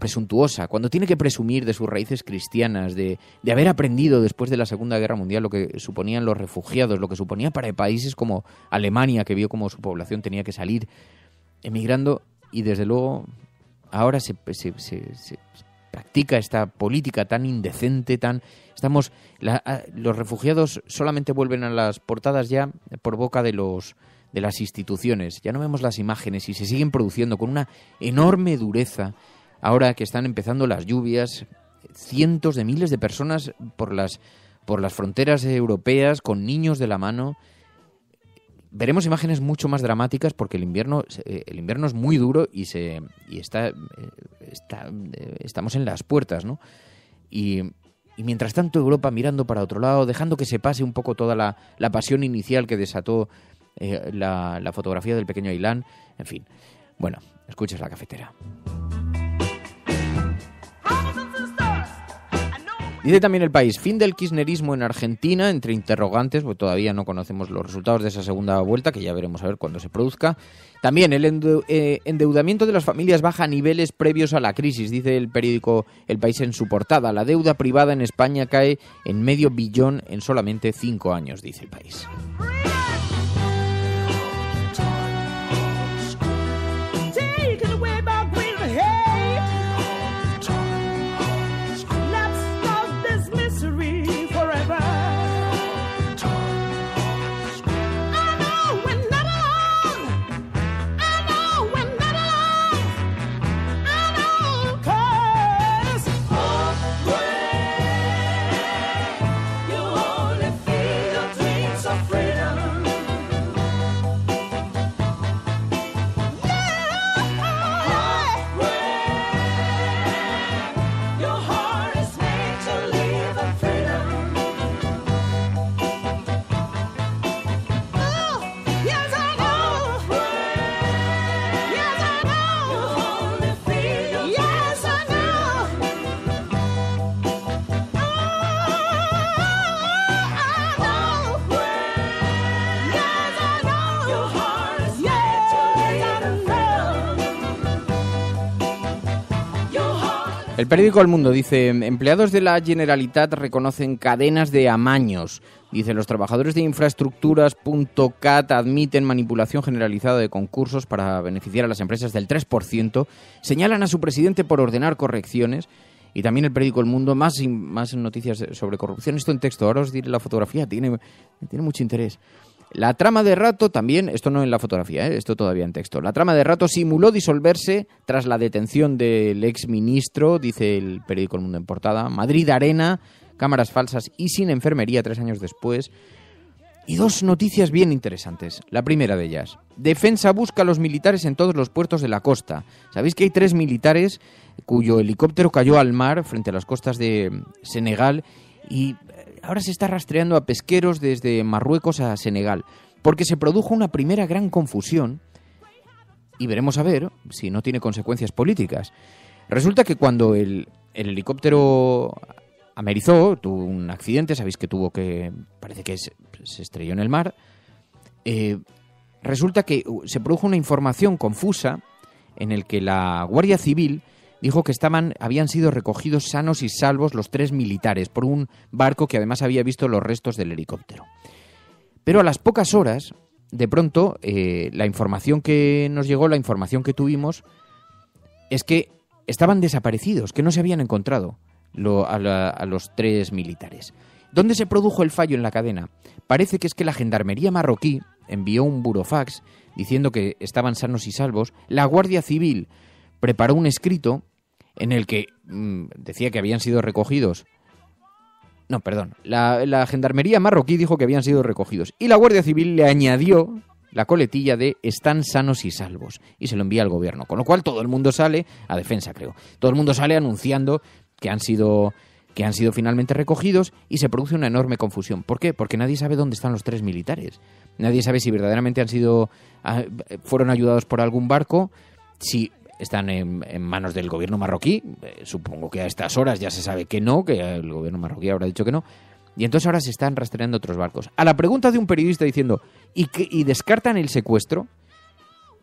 presuntuosa, cuando tiene que presumir de sus raíces cristianas, de haber aprendido después de la Segunda Guerra Mundial lo que suponían los refugiados, lo que suponía para países como Alemania, que vio cómo su población tenía que salir emigrando. Y desde luego ahora se practica esta política tan indecente, los refugiados solamente vuelven a las portadas ya por boca de las instituciones. Ya no vemos las imágenes y se siguen produciendo con una enorme dureza. Ahora que están empezando las lluvias, cientos de miles de personas por las fronteras europeas con niños de la mano. Veremos imágenes mucho más dramáticas porque el invierno es muy duro y estamos en las puertas, ¿no? Y mientras tanto Europa mirando para otro lado, dejando que se pase un poco toda la pasión inicial que desató la fotografía del pequeño Ailán. En fin, bueno, escuches La Cafetera. Dice también El País: fin del kirchnerismo en Argentina, entre interrogantes, porque todavía no conocemos los resultados de esa segunda vuelta, que ya veremos a ver cuándo se produzca. También el endeudamiento de las familias baja a niveles previos a la crisis, dice el periódico El País en su portada. La deuda privada en España cae en $500 billion en solamente 5 años, dice El País. El periódico El Mundo dice: empleados de la Generalitat reconocen cadenas de amaños. Dice: los trabajadores de infraestructuras.cat admiten manipulación generalizada de concursos para beneficiar a las empresas del 3%. Señalan a su presidente por ordenar correcciones. Y también el periódico El Mundo, más noticias sobre corrupción. Esto en texto, ahora os diré la fotografía, tiene mucho interés. La trama de Rato también, esto no en la fotografía, esto todavía en texto. La trama de Rato simuló disolverse tras la detención del exministro, dice el periódico El Mundo en portada. Madrid Arena, cámaras falsas y sin enfermería 3 años después. Y 2 noticias bien interesantes. La primera de ellas: Defensa busca a los militares en todos los puertos de la costa. ¿Sabéis que hay 3 militares cuyo helicóptero cayó al mar frente a las costas de Senegal y ahora se está rastreando a pesqueros desde Marruecos a Senegal? Porque se produjo una primera gran confusión y veremos a ver si no tiene consecuencias políticas. Resulta que cuando el helicóptero amerizó, tuvo un accidente, sabéis que parece que se estrelló en el mar, resulta que se produjo una información confusa en el que la Guardia Civil dijo que habían sido recogidos sanos y salvos los 3 militares por un barco que además había visto los restos del helicóptero. Pero a las pocas horas, de pronto, la información que nos llegó, la información que tuvimos, es que estaban desaparecidos, que no se habían encontrado a los 3 militares. ¿Dónde se produjo el fallo en la cadena? Parece que es que la gendarmería marroquí envió un burofax diciendo que estaban sanos y salvos. La Guardia Civil preparó un escrito en el que decía que habían sido recogidos. No, perdón. La gendarmería marroquí dijo que habían sido recogidos. Y la Guardia Civil le añadió la coletilla de están sanos y salvos. Y se lo envía al gobierno. Con lo cual todo el mundo sale, a defensa creo, todo el mundo sale anunciando que han sido finalmente recogidos y se produce una enorme confusión. ¿Por qué? Porque nadie sabe dónde están los 3 militares. Nadie sabe si verdaderamente fueron ayudados por algún barco, si están en manos del gobierno marroquí. Supongo que a estas horas ya se sabe que no, que el gobierno marroquí habrá dicho que no. Y entonces ahora se están rastreando otros barcos. A la pregunta de un periodista diciendo ¿y descartan el secuestro?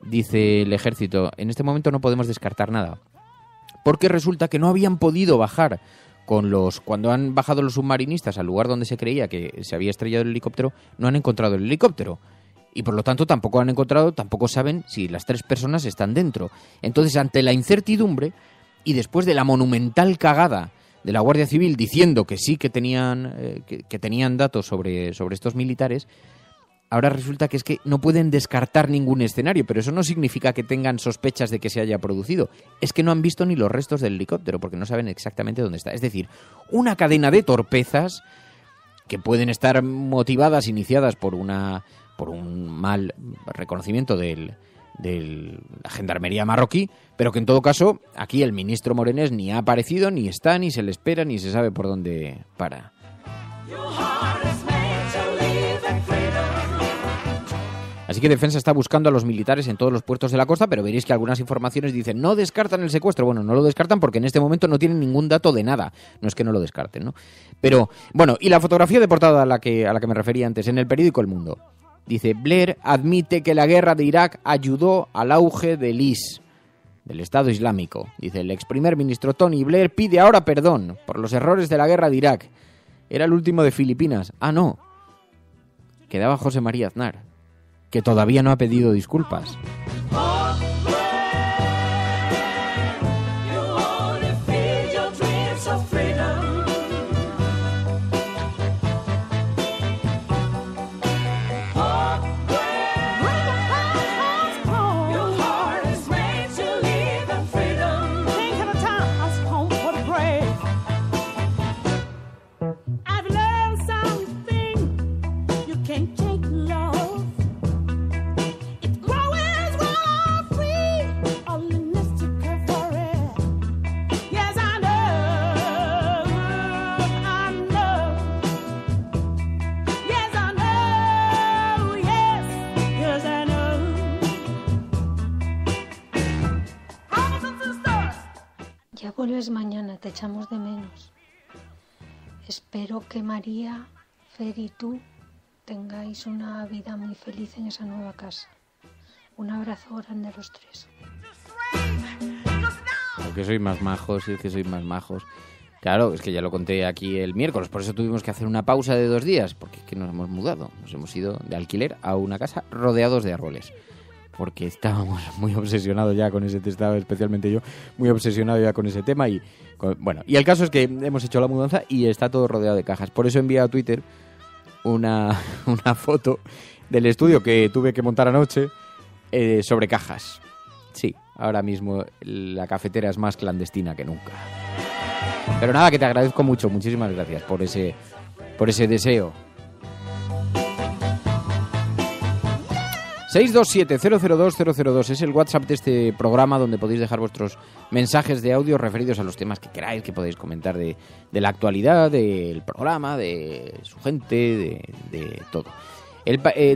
Dice el ejército, en este momento no podemos descartar nada. Porque resulta que no habían podido bajar cuando han bajado los submarinistas al lugar donde se creía que se había estrellado el helicóptero, no han encontrado el helicóptero. Y por lo tanto tampoco saben si las 3 personas están dentro. Entonces, ante la incertidumbre y después de la monumental cagada de la Guardia Civil diciendo que sí que tenían datos sobre estos militares, ahora resulta que es que no pueden descartar ningún escenario, pero eso no significa que tengan sospechas de que se haya producido. Es que no han visto ni los restos del helicóptero porque no saben exactamente dónde está. Es decir, una cadena de torpezas que pueden estar motivadas, iniciadas por un mal reconocimiento de la gendarmería marroquí, pero que en todo caso aquí el ministro Morenés ni ha aparecido, ni está, ni se le espera, ni se sabe por dónde para. Así que Defensa está buscando a los militares en todos los puertos de la costa, pero veréis que algunas informaciones dicen no descartan el secuestro. Bueno, no lo descartan porque en este momento no tienen ningún dato de nada. No es que no lo descarten, ¿no? Pero, bueno, y la fotografía de portada a la que me refería antes, en el periódico El Mundo. Dice, Blair admite que la guerra de Irak ayudó al auge del IS, del Estado Islámico. Dice, el ex primer ministro Tony Blair pide ahora perdón por los errores de la guerra de Irak. Era el último de Filipinas. Ah, no. Quedaba José María Aznar, que todavía no ha pedido disculpas. Vuelves mañana, te echamos de menos. Espero que María, Fer y tú tengáis una vida muy feliz en esa nueva casa. Un abrazo grande a los 3. Que sois más majos, es que sois más majos. Claro, es que ya lo conté aquí el miércoles, por eso tuvimos que hacer una pausa de 2 días, porque es que nos hemos mudado. Nos hemos ido de alquiler a una casa rodeados de árboles. Porque estábamos muy obsesionados ya con ese estaba especialmente yo, muy obsesionado ya con ese tema y el caso es que hemos hecho la mudanza y está todo rodeado de cajas. Por eso envié a Twitter una foto del estudio que tuve que montar anoche sobre cajas. Sí, ahora mismo la cafetera es más clandestina que nunca. Pero nada, que te agradezco mucho, muchísimas gracias por ese deseo. 627-002-002 es el WhatsApp de este programa donde podéis dejar vuestros mensajes de audio referidos a los temas que queráis, que podéis comentar de la actualidad, del programa, de su gente, de todo.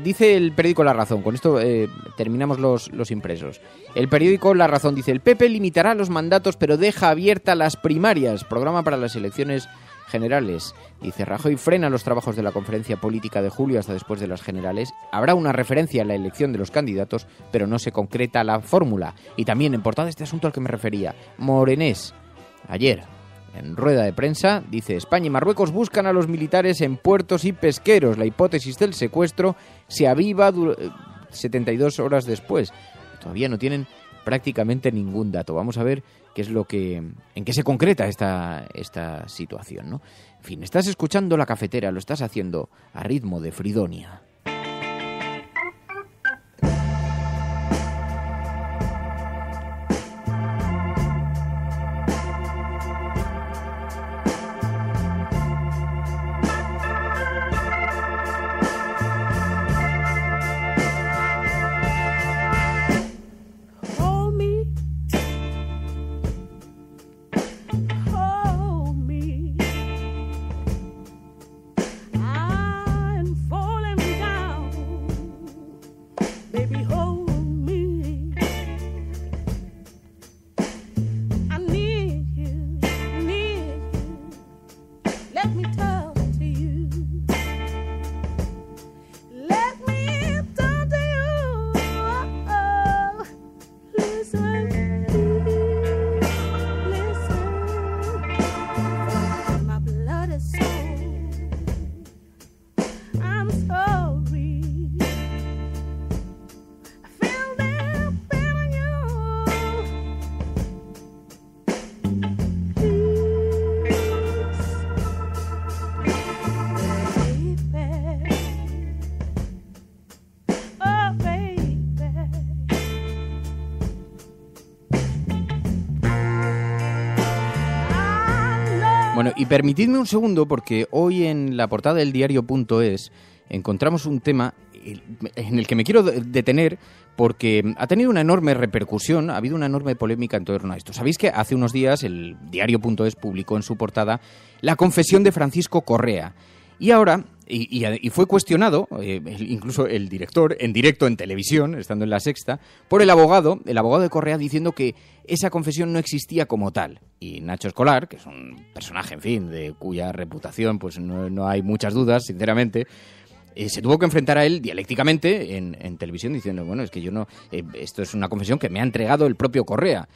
Dice el periódico La Razón, con esto terminamos los impresos. El periódico La Razón dice: el PP limitará los mandatos pero deja abiertas las primarias, programa para las elecciones generales. Dice: Rajoy frena los trabajos de la conferencia política de julio hasta después de las generales. Habrá una referencia a la elección de los candidatos, pero no se concreta la fórmula. Y también, en portada, este asunto al que me refería, Morenés, ayer, en rueda de prensa, dice: España y Marruecos buscan a los militares en puertos y pesqueros. La hipótesis del secuestro se aviva 72 horas después. Todavía no tienen prácticamente ningún dato. Vamos a ver qué es en qué se concreta esta situación, ¿no? En fin, estás escuchando La Cafetera, lo estás haciendo a ritmo de Fridonia. Bueno, y permitidme un segundo porque hoy en la portada del diario.es encontramos un tema en el que me quiero detener porque ha tenido una enorme repercusión, ha habido una enorme polémica en torno a esto. Sabéis que hace unos días el diario.es publicó en su portada la confesión de Francisco Correa. Y ahora, y fue cuestionado, incluso el director, en directo en televisión, estando en La Sexta, por el abogado de Correa, diciendo que esa confesión no existía como tal. Y Nacho Escolar, que es un personaje, en fin, de cuya reputación pues no hay muchas dudas, sinceramente, se tuvo que enfrentar a él dialécticamente en televisión diciendo, bueno, es que yo no, esto es una confesión que me ha entregado el propio Correa.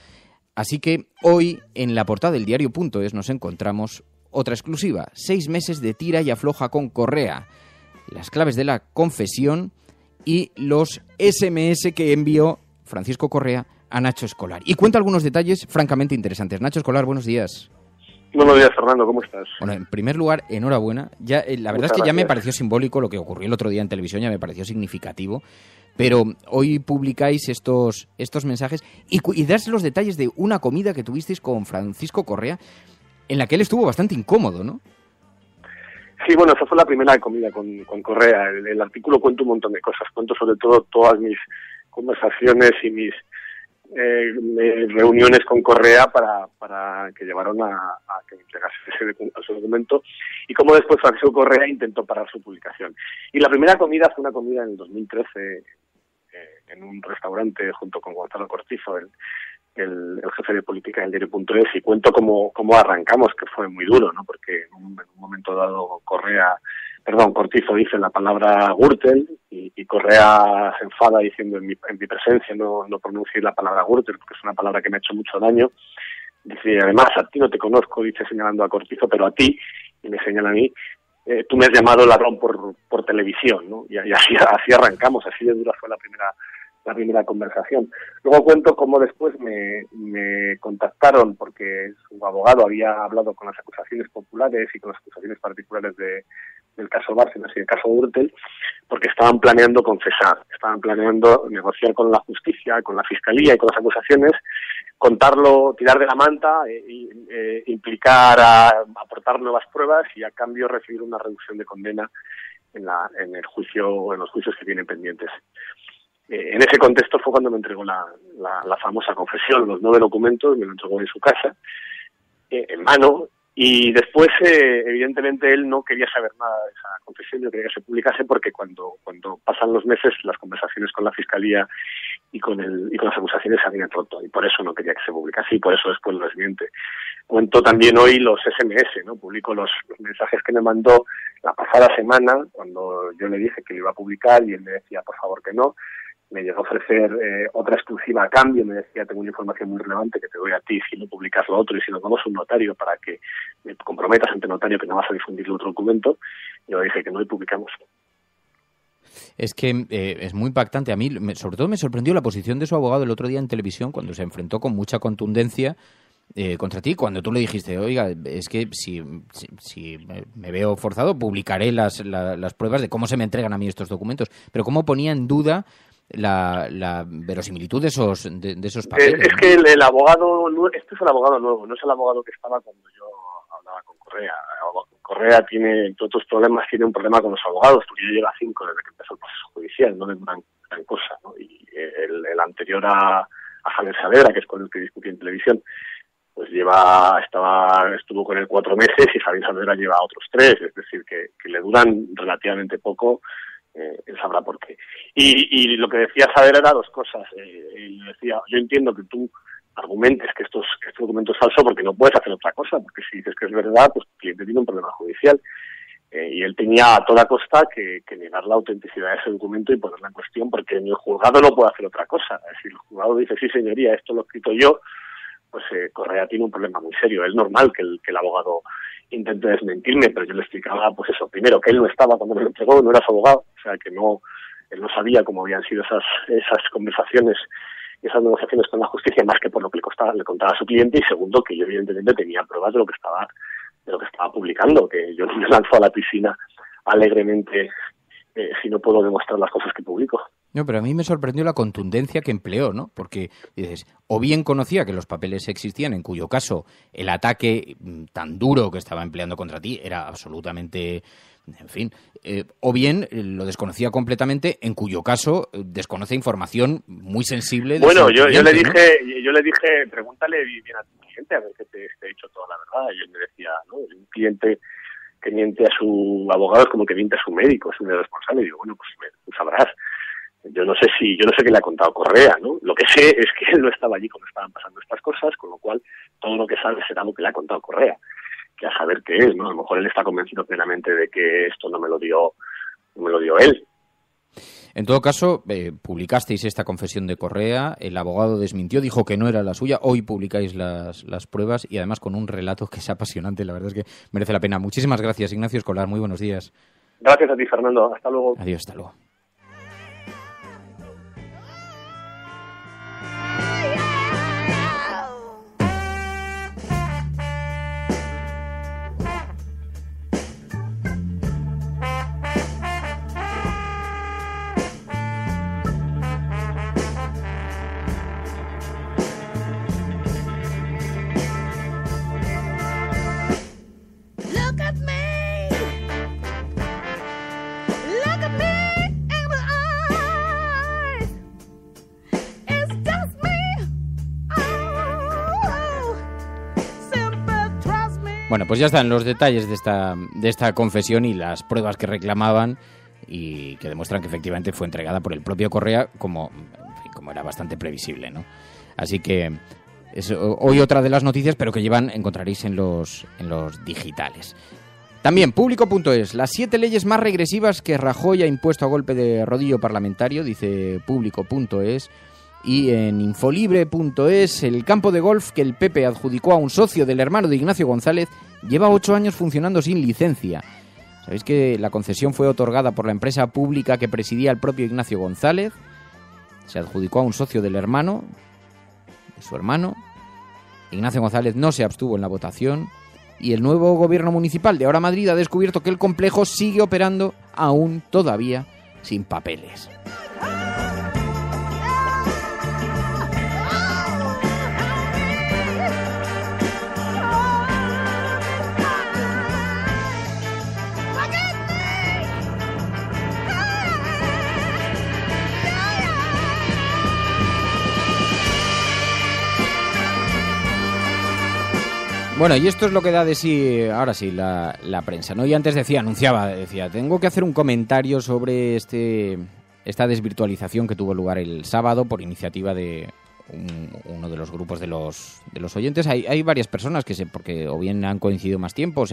Así que hoy, en la portada del diario.es, nos encontramos otra exclusiva: 6 meses de tira y afloja con Correa, las claves de la confesión y los SMS que envió Francisco Correa a Nacho Escolar. Y cuenta algunos detalles francamente interesantes. Nacho Escolar, buenos días. Buenos días, Fernando, ¿cómo estás? Bueno, en primer lugar, enhorabuena. Ya, la verdad es que ya me pareció simbólico lo que ocurrió el otro día en televisión, ya me pareció significativo. Pero hoy publicáis estos mensajes y das los detalles de una comida que tuvisteis con Francisco Correa, en la que él estuvo bastante incómodo, ¿no? Sí, bueno, esa fue la primera comida con Correa. El artículo cuenta un montón de cosas. Cuento sobre todo todas mis conversaciones y mis reuniones con Correa para que llevaron a que me entregase ese documento, y cómo después Francisco Correa intentó parar su publicación. Y la primera comida fue una comida en el 2013 en un restaurante junto con Gonzalo Cortizo, el jefe de política del diario.es, y cuento cómo arrancamos, que fue muy duro, ¿no? Porque en un momento dado Cortizo dice la palabra Gürtel y Correa se enfada diciendo en mi presencia no pronuncie la palabra Gürtel porque es una palabra que me ha hecho mucho daño. Dice, además, a ti no te conozco, dice señalando a Cortizo, pero a ti, y me señala a mí, tú me has llamado ladrón por televisión, ¿no? Y así arrancamos, así de dura fue la primera conversación. Luego cuento cómo después me contactaron porque su abogado había hablado con las acusaciones populares y con las acusaciones particulares del caso Bárcenas y del caso Gürtel, porque estaban planeando confesar, estaban planeando negociar con la justicia, con la fiscalía y con las acusaciones, contarlo, tirar de la manta, implicar aportar nuevas pruebas y a cambio recibir una reducción de condena en el juicio o en los juicios que tienen pendientes. En ese contexto fue cuando me entregó la famosa confesión, los 9 documentos, me lo entregó en su casa, en mano, y después, evidentemente, él no quería saber nada de esa confesión, no quería que se publicase, porque cuando pasan los meses, las conversaciones con la Fiscalía y con las acusaciones se habían roto, y por eso no quería que se publicase, y por eso después lo desmiente. Cuento también hoy los SMS, ¿no? Publico los mensajes que me mandó la pasada semana, cuando yo le dije que lo iba a publicar, y él me decía, por favor, que no. Me llegó a ofrecer otra exclusiva a cambio, me decía, tengo una información muy relevante que te doy a ti si no publicas lo otro, y si nos vamos a un notario para que me comprometas ante notario que no vas a difundir el otro documento. Yo dije que no, y publicamos. Es que es muy impactante. A mí, sobre todo, me sorprendió la posición de su abogado el otro día en televisión, cuando se enfrentó con mucha contundencia contra ti, cuando tú le dijiste, oiga, es que si me veo forzado, publicaré las pruebas de cómo se me entregan a mí estos documentos. Pero cómo ponía en duda la verosimilitud de esos papeles. Es que el abogado, este es el abogado nuevo, no es el abogado que estaba cuando yo hablaba con Correa. Correa tiene, entre otros problemas, tiene un problema con los abogados, porque ya lleva 5 desde que empezó el proceso judicial, no es gran cosa, ¿no? Y el anterior a Javier Saavedra, que es con el que discutí en televisión, pues estuvo con él 4 meses, y Javier Saavedra lleva otros 3, es decir, que le duran relativamente poco. Él sabrá por qué. Y lo que decía Saavedra era 2 cosas. Él decía, yo entiendo que tú argumentes que este documento es falso porque no puedes hacer otra cosa, porque si dices que es verdad, pues tu cliente tiene un problema judicial. Y él tenía a toda costa que negar la autenticidad de ese documento y ponerla en cuestión, porque en el juzgado no puede hacer otra cosa. Si el juzgado dice, sí señoría, esto lo he escrito yo, pues Correa tiene un problema muy serio. Es normal que el abogado intente desmentirme, pero yo le explicaba, pues eso, primero, que él no estaba cuando me lo entregó, no era su abogado, o sea, que él no sabía cómo habían sido esas conversaciones, esas negociaciones con la justicia, más que por lo que le contaba a su cliente, y segundo, que yo evidentemente tenía pruebas de lo que estaba publicando, que yo no me lanzo a la piscina alegremente si no puedo demostrar las cosas que publico. No, pero a mí me sorprendió la contundencia que empleó, ¿no? Porque dices, o bien conocía que los papeles existían, en cuyo caso el ataque tan duro que estaba empleando contra ti era absolutamente, en fin, o bien lo desconocía completamente, en cuyo caso desconoce información muy sensible. Bueno, yo le dije, pregúntale bien a tu cliente a ver que te esté dicho toda la verdad. Y él me decía, ¿no? Un cliente que miente a su abogado es como que miente a su médico, es un irresponsable. Y digo, bueno, pues tú sabrás. Yo no sé qué le ha contado Correa, ¿no? Lo que sé es que él no estaba allí cuando estaban pasando estas cosas, con lo cual todo lo que sabe será lo que le ha contado Correa, que a saber qué es, ¿no? A lo mejor él está convencido plenamente de que esto no me lo dio él. En todo caso, publicasteis esta confesión de Correa, el abogado desmintió, dijo que no era la suya, hoy publicáis las pruebas y además con un relato que es apasionante, la verdad es que merece la pena. Muchísimas gracias, Ignacio Escolar, muy buenos días. Gracias a ti, Fernando, hasta luego. Adiós, hasta luego. Bueno, pues ya están los detalles de esta confesión y las pruebas que reclamaban y que demuestran que efectivamente fue entregada por el propio Correa, como era bastante previsible, ¿no? Así que es hoy otra de las noticias, pero que encontraréis en los digitales. También, Público.es, las 7 leyes más regresivas que Rajoy ha impuesto a golpe de rodillo parlamentario, dice Público.es. Y en Infolibre.es, el campo de golf que el PP adjudicó a un socio del hermano de Ignacio González lleva 8 años funcionando sin licencia. ¿Sabéis que la concesión fue otorgada por la empresa pública que presidía el propio Ignacio González? Se adjudicó a un socio del hermano, de su hermano. Ignacio González no se abstuvo en la votación y el nuevo gobierno municipal de Ahora Madrid ha descubierto que el complejo sigue operando aún todavía sin papeles. Bueno, y esto es lo que da de sí, ahora sí, la prensa, ¿no? Y antes decía, tengo que hacer un comentario sobre esta desvirtualización que tuvo lugar el sábado por iniciativa de uno de los grupos de los oyentes. Hay varias personas porque o bien han coincidido más tiempo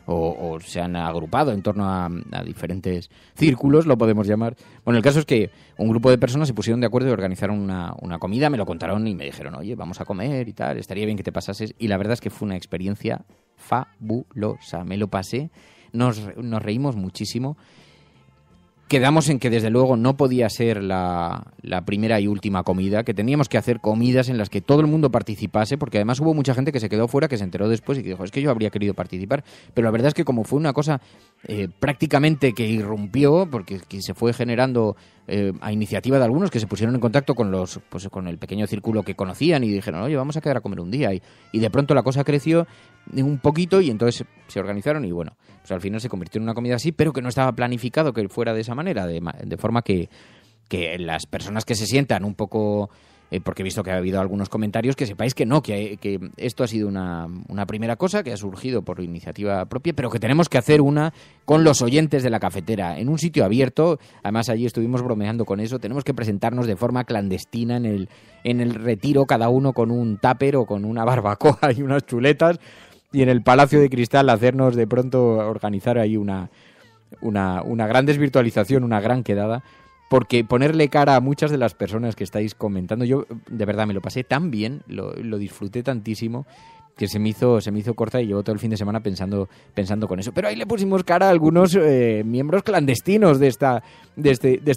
o se han agrupado en torno a diferentes círculos, lo podemos llamar. Bueno, el caso es que un grupo de personas se pusieron de acuerdo y organizaron una comida, me lo contaron y me dijeron, oye, vamos a comer y tal, estaría bien que te pasases. Y la verdad es que fue una experiencia fabulosa. Me lo pasé, nos reímos muchísimo. Quedamos en que desde luego no podía ser la primera y última comida, que teníamos que hacer comidas en las que todo el mundo participase, porque además hubo mucha gente que se quedó fuera, que se enteró después y que dijo, es que yo habría querido participar, pero la verdad es que como fue una cosa prácticamente que irrumpió, porque se fue generando a iniciativa de algunos que se pusieron en contacto con con el pequeño círculo que conocían y dijeron, oye, vamos a quedar a comer un día, y de pronto la cosa creció un poquito y entonces se organizaron y bueno, pues al final se convirtió en una comida así, pero que no estaba planificado que fuera de esa manera, de forma que las personas que se sientan un poco, porque he visto que ha habido algunos comentarios, que sepáis que no, que esto ha sido una primera cosa que ha surgido por iniciativa propia, pero que tenemos que hacer una con los oyentes de la cafetera, en un sitio abierto. Además allí estuvimos bromeando con eso, tenemos que presentarnos de forma clandestina en el retiro, cada uno con un tupper o con una barbacoa y unas chuletas, y en el Palacio de Cristal hacernos de pronto organizar ahí una gran desvirtualización, una gran quedada, porque ponerle cara a muchas de las personas que estáis comentando, yo de verdad me lo pasé tan bien, lo disfruté tantísimo, que se me hizo corta y llevo todo el fin de semana pensando con eso. Pero ahí le pusimos cara a algunos miembros clandestinos de esta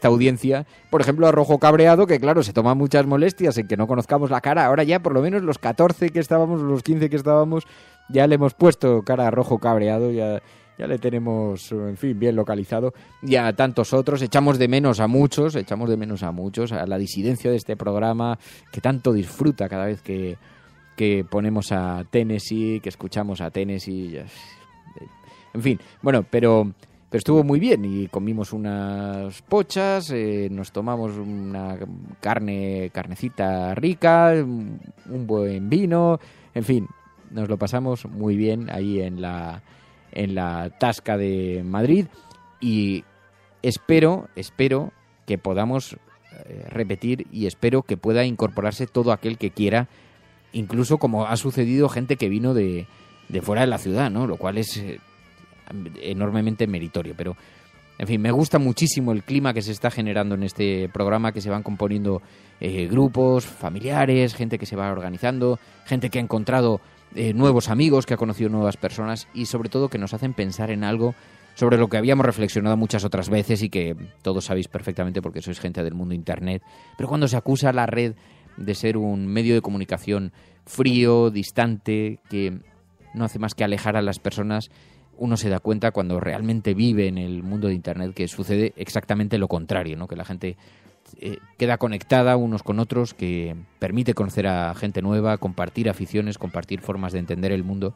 audiencia. Por ejemplo, a Rojo Cabreado, que claro, se toma muchas molestias en que no conozcamos la cara. Ahora ya por lo menos los 14 que estábamos, los 15 que estábamos, ya le hemos puesto cara a Rojo Cabreado, ya le tenemos, en fin, bien localizado. Y a tantos otros, echamos de menos a muchos, a la disidencia de este programa, que tanto disfruta cada vez que ponemos a Tennessee, que escuchamos a Tennessee. En fin, bueno, pero estuvo muy bien y comimos unas pochas, nos tomamos una carnecita rica, un buen vino, en fin, nos lo pasamos muy bien ahí en la Tasca de Madrid y espero que podamos repetir y espero que pueda incorporarse todo aquel que quiera, incluso como ha sucedido gente que vino de fuera de la ciudad, ¿no? Lo cual es enormemente meritorio, pero en fin, me gusta muchísimo el clima que se está generando en este programa, que se van componiendo grupos familiares, gente que se va organizando, gente que ha encontrado nuevos amigos, que ha conocido nuevas personas y sobre todo que nos hacen pensar en algo sobre lo que habíamos reflexionado muchas otras veces y que todos sabéis perfectamente porque sois gente del mundo internet, pero cuando se acusa a la red de ser un medio de comunicación frío, distante, que no hace más que alejar a las personas, uno se da cuenta cuando realmente vive en el mundo de internet que sucede exactamente lo contrario, ¿no? Que la gente queda conectada unos con otros, que permite conocer a gente nueva, compartir aficiones, compartir formas de entender el mundo,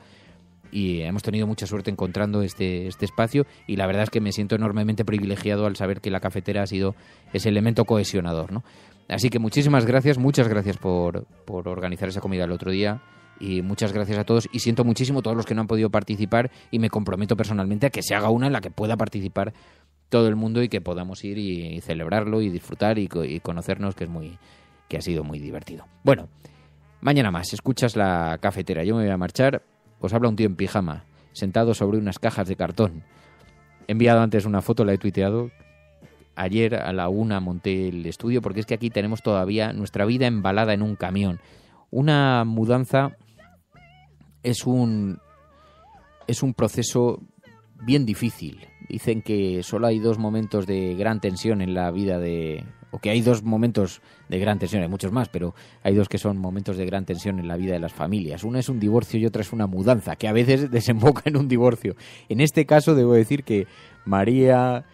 y hemos tenido mucha suerte encontrando este espacio y la verdad es que me siento enormemente privilegiado al saber que la cafetera ha sido ese elemento cohesionador, ¿no? Así que muchas gracias por organizar esa comida el otro día y muchas gracias a todos y siento muchísimo a todos los que no han podido participar y me comprometo personalmente a que se haga una en la que pueda participar todo el mundo y que podamos ir y celebrarlo y disfrutar y conocernos, que ha sido muy divertido. Bueno, mañana más, escuchas la cafetera, yo me voy a marchar, os habla un tío en pijama, sentado sobre unas cajas de cartón. He enviado antes una foto, la he tuiteado. Ayer a la 1 monté el estudio porque es que aquí tenemos todavía nuestra vida embalada en un camión. Una mudanza es un proceso bien difícil. Dicen que solo hay 2 momentos de gran tensión en la vida o que hay 2 momentos de gran tensión, hay muchos más, pero hay 2 que son momentos de gran tensión en la vida de las familias. Una es un divorcio y otra es una mudanza, que a veces desemboca en un divorcio. En este caso debo decir que María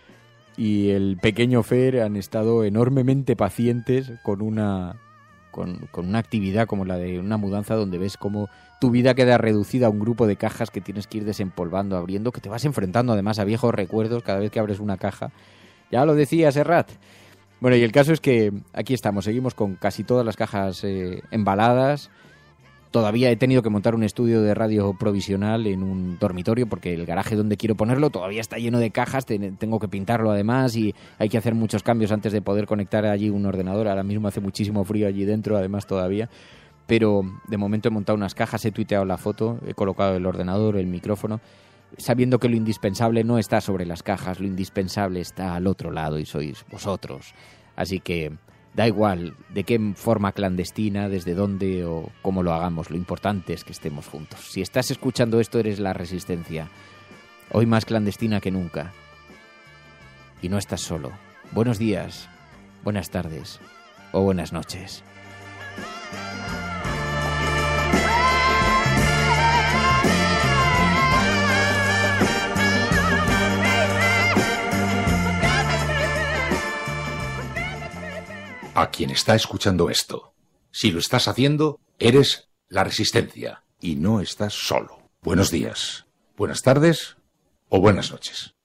y el pequeño Fer han estado enormemente pacientes con una actividad como la de una mudanza, donde ves cómo tu vida queda reducida a un grupo de cajas que tienes que ir desempolvando, abriendo, que te vas enfrentando además a viejos recuerdos cada vez que abres una caja. Ya lo decía Serrat. Bueno, y el caso es que aquí estamos, seguimos con casi todas las cajas embaladas Todavía he tenido que montar un estudio de radio provisional en un dormitorio porque el garaje donde quiero ponerlo todavía está lleno de cajas, tengo que pintarlo además y hay que hacer muchos cambios antes de poder conectar allí un ordenador. Ahora mismo hace muchísimo frío allí dentro, además todavía. Pero de momento he montado unas cajas, he tuiteado la foto, he colocado el ordenador, el micrófono, sabiendo que lo indispensable no está sobre las cajas, lo indispensable está al otro lado y sois vosotros. Así que da igual de qué forma clandestina, desde dónde o cómo lo hagamos, lo importante es que estemos juntos. Si estás escuchando esto, eres la Resistencia, hoy más clandestina que nunca. Y no estás solo. Buenos días, buenas tardes o buenas noches. A quien está escuchando esto, si lo estás haciendo, eres la Resistencia y no estás solo. Buenos días, buenas tardes o buenas noches.